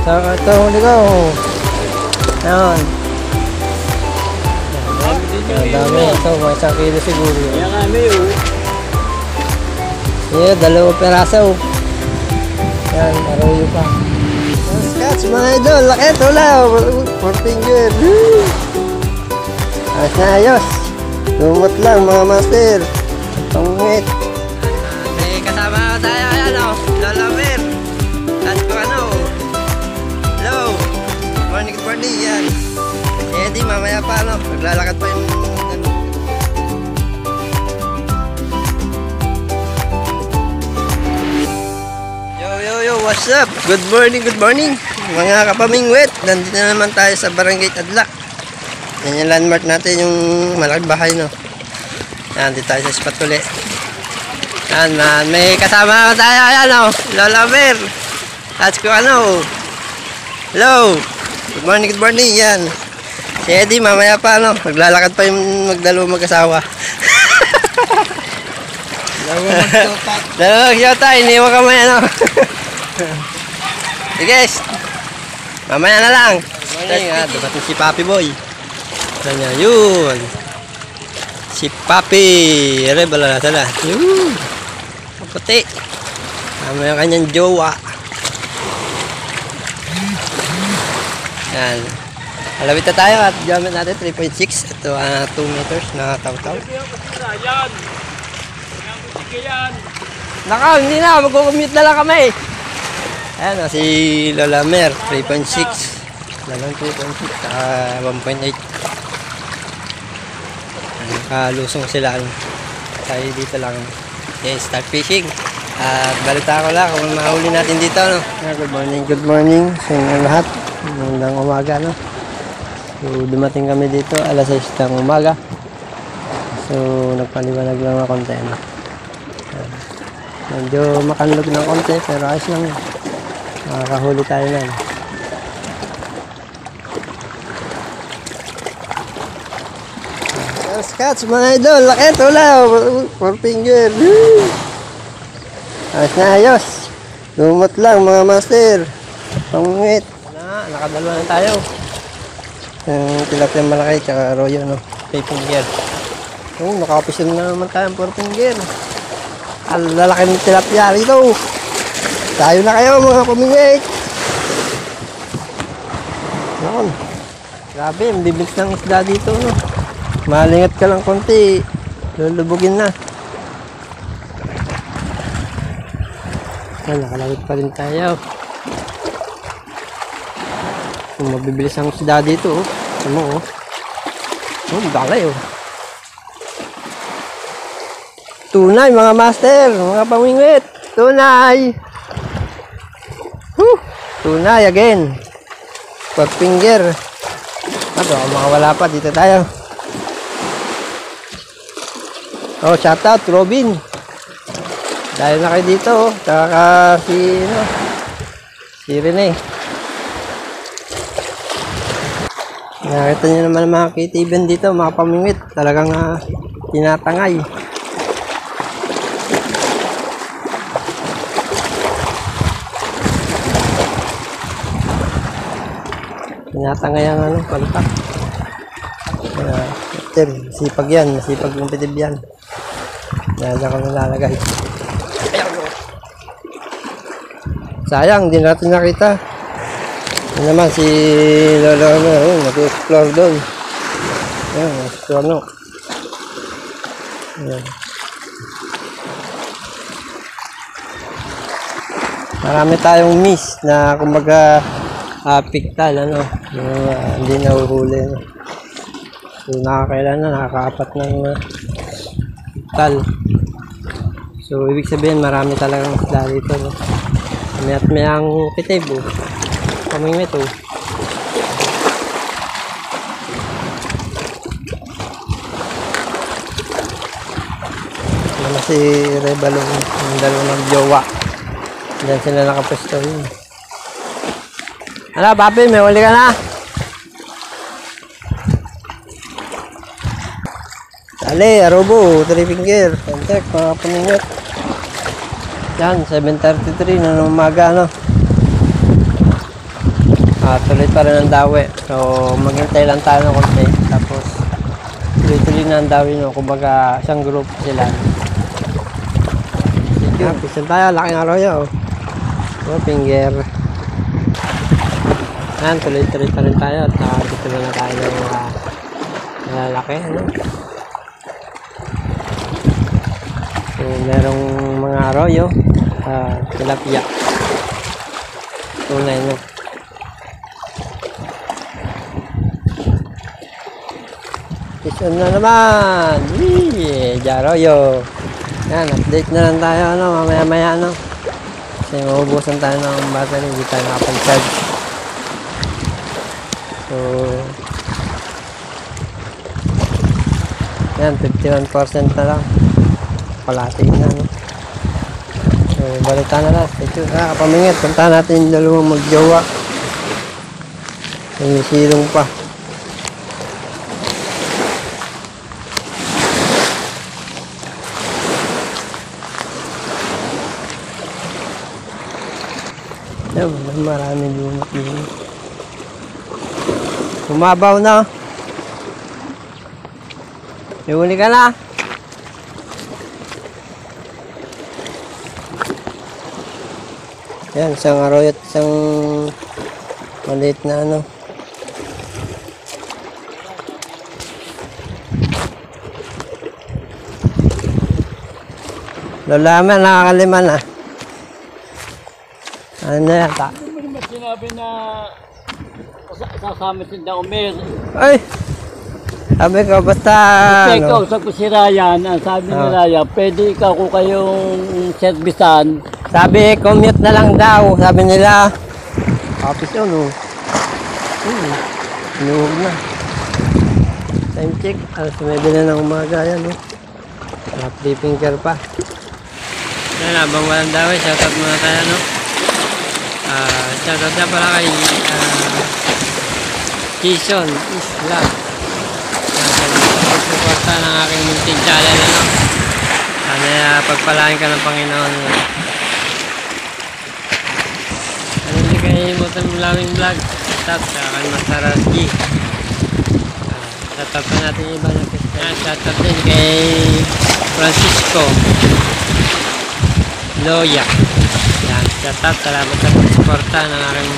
Ito, huli ko. Ayan. Dami. Ito, mga 1 kilo siguro. Yan kami Yeah, 2 peraso. Yan, aroyo pa. Scotch, mga idol. Laki ito lang. 4 finger. Ayos na ayos. Lumot lang mga master. Pangit. May kasama tayo. Ayan o. Lola Mer. At kung ano. Hello. Morning, good morning. Yan. Eh di mamaya pa ano. Maglalakad pa yung what's up? Good morning mga kapamingwit. Nandito na naman tayo sa Barangay Tadlak. Yan yung landmark natin, yung malaking bahay, no? Yan, dito tayo sa spot ulit. Yan, may kasama tayo. Ayan, no? Lola Mer. At kung ano. Hello. Good morning. Yan. Si Eddie, mamaya pa, no? Maglalakad pa yung magdalawang mag-asawa. Dalawang magsyota. Iniwan kami, ano? Hey guys, mamaya na lang. Dumating si Papi Boy. Kanya yun. Si Papi Rebel na sala. Yun. Puti. Mamaya kanyang jowa. Yan. Alawit na tayo at gamit natin 3.6. Ito 2 meters na taw-taw. Naka, hindi na. Mag-commute na lang kami. Ayan o, si Lola Mer, 3.6. Lalang 3.6, 1.8. Nakalusong sila. Tayo dito lang. Okay, start fishing. At balita ko lang kung mahuli natin dito. No? Good morning sa inyo lahat. Magandang umaga. No? So, dumating kami dito alas 6 ng umaga. So, nagpaliwanag lang ako konti. No? Medyo makanlog ng konti pero ayos lang yun. Makakahuli tayo na. Scotch, mga idol. Laki ito lang. 4 finger. Ayos na ayos. Lumot lang mga master. Pangit. Nakadalawa na tayo. Tilapia malaki tsaka arroyo, no? 3 finger. Nakapisil na naman tayo 4 finger. Ang lalaki ng tilapia rito. Tayo na kayo mga pamingwit. Noon. Grabe, bibilis ng isda dito, no? Malingat ka lang konti. Lulubugin na. Nakalawit pa rin tayo. Mabibilis ang isda dito, oh. Ano, oh. Dalay, oh. Tunay, mga master. Mga pamingwit. Tunay. Tunay again. 4 finger. Ito, makawala pa. Dito tayo. Oh, shout out Robin. Dahil na kayo dito, oh. Tsaka si Rene. Nakita nyo naman ang mga kitiban dito, mga pamingwit. Talagang tinatangay. Tinatangay ang palpak. Sipag yan, sipag yung pitib yan. Dahil ako nalalagay. Sayang, hindi natin nakita. Yan naman si Lolo nag-explore doon. Yan, explore no. Yan. Marami tayong miss na kumbaga piktal, ano, hindi na uhuli. No? So, nakakailan na, nakaka-4 ng piktal. So, ibig sabihin, marami talagang isla dito. No? May ang kitib, oh. Kamingwit, oh. Ano si Rebalong, yung dalawang jowa. Diyan sila nakapesto yun. Ano, papi, may huli ka na? Dali, arobo, 3 finger. Contact, mga pamingwit. Yan, 7:33 na ng umaga, no? tuloy pa rin ang dawi. So maghintay lang tayo ng konti. Tapos tuloy-tuloy na ang dawi, no? Kumbaga isang group sila. Pisan tayo, laking arroyo. Oh, finger. Yan, tuloy-tuloy pa rin tayo. At dito na tayo ng malalaki. Ano? So merong mga arroyo. Tilapia. Tunay, no? Pisan na naman. Arroyo. Yan, update na lang tayo, ano, mamaya-maya, ano. Kasi maubusan tayo ng battery, hindi tayo nakapag-charge. So, yan, 51% na lang. Kalahati na, no. So, balita na lang. Stay tuned. Kapamingit, puntahan natin yung dalawang magjowa. May silong pa. Yan, marami lumot din. Bumabaw na. Iuli ka na. Yan, isang arroyo at isang maliit na ano. Lalaman, nakakalima na. Ano na yata? Sinabi na sasama sila Omer. Ay! Sabi ko, basta Kasi ikaw, sa si Ryan, ang sabi ni Ryan, pwede ikaw kung kayong servisan. Sabi, commute na lang daw. Sabi nila. Kapis yun, oh. Inuhog na. Time check. Alas 9 na ng umaga yan, oh. Free finger pa. Yan, habang walang daw, shoutout muna tayo, no? Shoutout na pala kay Jason Isla. Suporta ng aking munting channel, ano? Sana pagpalain ka ng Panginoon. Ano hindi kayo imutan mo laming vlog? Shoutout sa kay Master G. Shoutout pa natin yung iba na Christian. Shoutout din kay Francisco Loya. Yan, shoutout. Salamat sa pagsuporta ng aking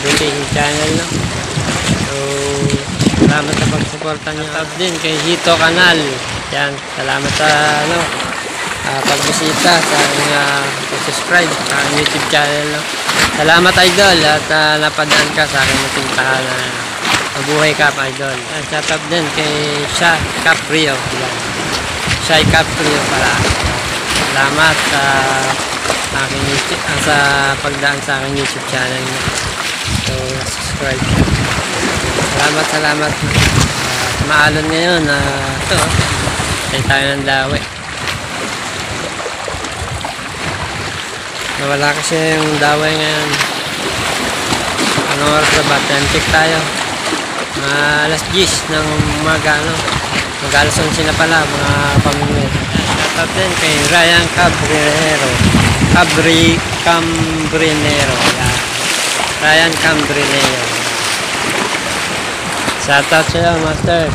munting channel, no? So, salamat sa pagsuporta niyo. Shoutout din kay Hito Canal. Yan, salamat sa ano, pagbisita sa aking pag-subscribe sa aking YouTube channel, no? Salamat, idol, at napadaan ka sa aking munting tahanan. Mabuhay ka, idol. Yan, shoutout din kay Shai Caprio. Yan, Shai Caprio pala. Salamat sa aking YouTube, sa pagdaan sa aking YouTube channel niyo. So, subscribe. Salamat. Maalon ngayon na ito. Tayo ng dawi. Nawala kasi yung dawi ngayon. Anong oras na ba? Time check tayo. Alas 10 ng umaga, no? Mag-alas 11 na pala, mga pamimit. Shoutout din kay Ryan Cabrinero. Cabrinero. Ryan Cabrinero. Shoutout sa'yo, Master.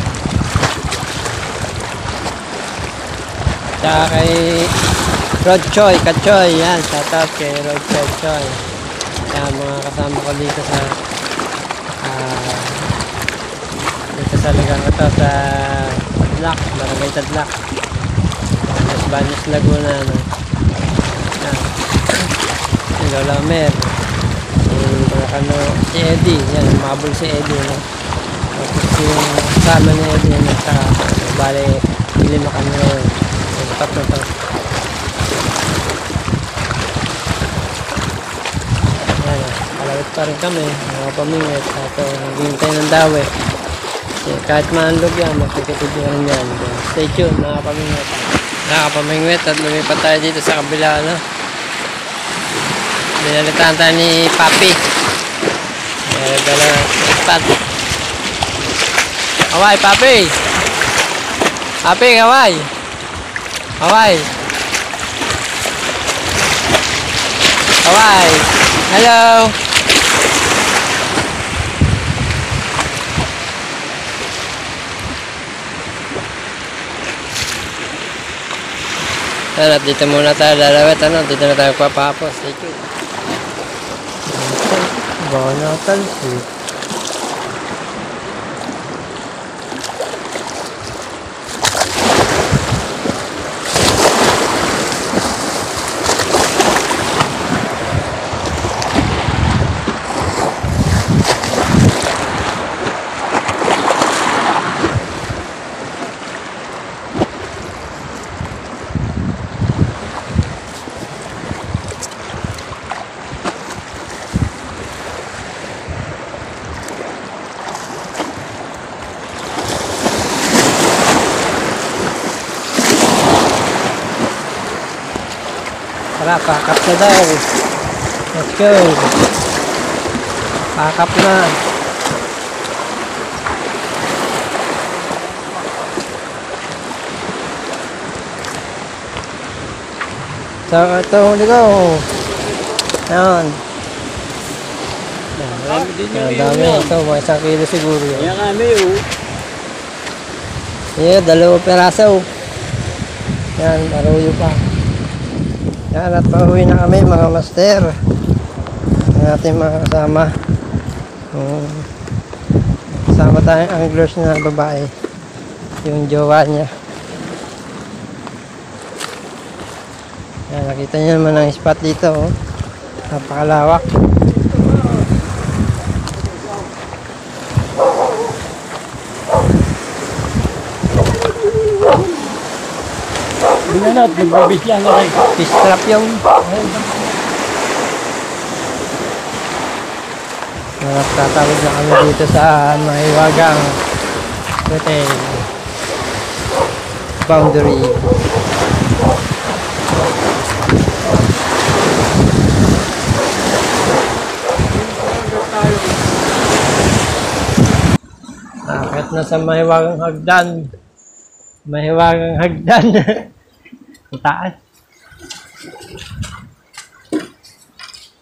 Tsaka kay Rod Choi, Kachoy. Yan, shoutout kay Rod Choi. Yan, mga kasama ko dito sa lugar na to, sa Tadlac, Barangay Tadlac, Los Baños, Laguna, no? Yan. Si Lola Mer, si Eddie. Yan, mabul si Eddie, no? Tapos yung kasama ni Eddie, bale, hindi mo kami ngayon. Top na to. Yan, palawit pa rin kami, mga pamingit. At naghihintay ng dawi. Kahit maanlog yan, magkikitibihan yan. Stay tuned, mga pamingwit. Mga pamingwit, at lumipat tayo dito sa kabila, no? Binalitaan tayo ni Papi. Dala iPad. Kaway, Papi! Papi, kaway! Kaway! Kaway! Hello! At dito muna tayo lalawit, dito na tayo papapos. Stay tuned. Banatan sweet. Tara, pack up na daw. Let's go. Pack up na. So, ito huli ko. Ayan. Marami din yung Ang dami ito. Mga 1 kilo siguro yun. Yan kami Yeah, 2 peraso. Yan, maruyo pa. Yan, at pauwi na kami mga master. Ang ating mga kasama. Kasama tayong anglers na babae. Yung jowa niya. Yan, nakita niyo naman ang spot dito. Oh. Napakalawak. Binanat, nagbabis lang na rin. Fish trap yung tatawid na kami dito sa Mahiwagang Hotel Boundary. Akit na sa Mahiwagang Hagdan. Mahiwagang Hagdan. Ang taas.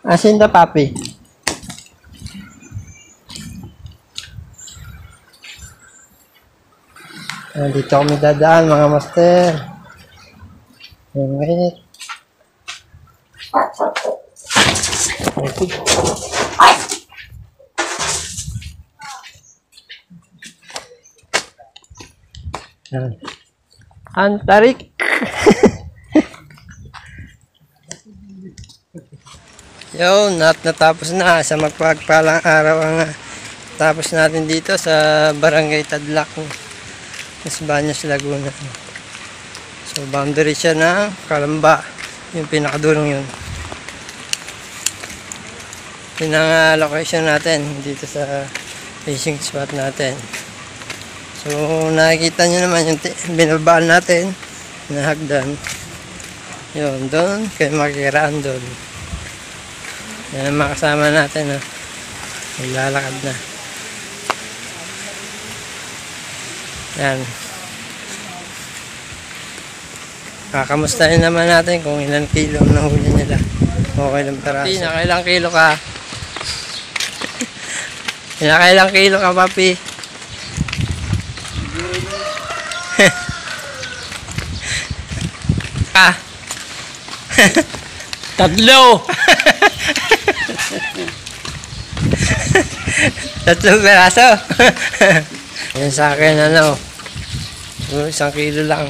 Asin na papi. Dito kami dadaan mga master. Ang mainit. Antarik. Yun, natapos na sa magpagpalang araw ang tapos natin dito sa Barangay Tadlac, Las Bañas, Laguna. So boundary siya ng Calamba, yung pinakadulong yun. Yun ang location natin dito sa fishing spot natin. So nakikita nyo naman yung binabaan natin na hagdan. Yun, doon kayo makikiraan doon. Yan ang makasama natin, maglalakad na. Yan. Kakamustahin naman natin kung ilang kilo ang nahuli nila. Okay lang peraso. Papi, nakailang kilo ka? Nakailang kilo ka, papi? Ah. 3! 3 peraso. Yan sa akin, 1 kilo lang.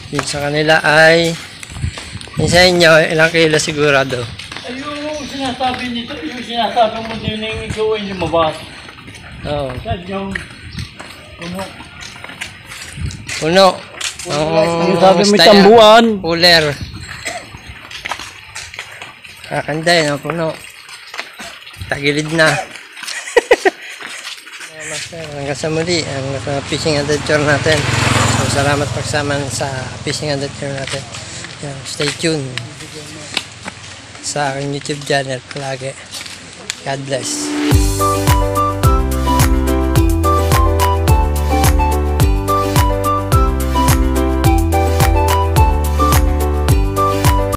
Yung sa kanila ay, yung sa inyo, ilang kilo sigurado? Ay, yung sinasabi nito, yung sinasabi mo din yung gawin lumabas. Oo. Saan yung puno? Puno. Yung sabi mo tambuan. Cooler. Kakanday, puno. Tagilid na. Hanggang sa muli, ang fishing adventure natin. So, salamat pagsama sa fishing adventure natin. Stay tuned sa aking YouTube channel palagi. God bless.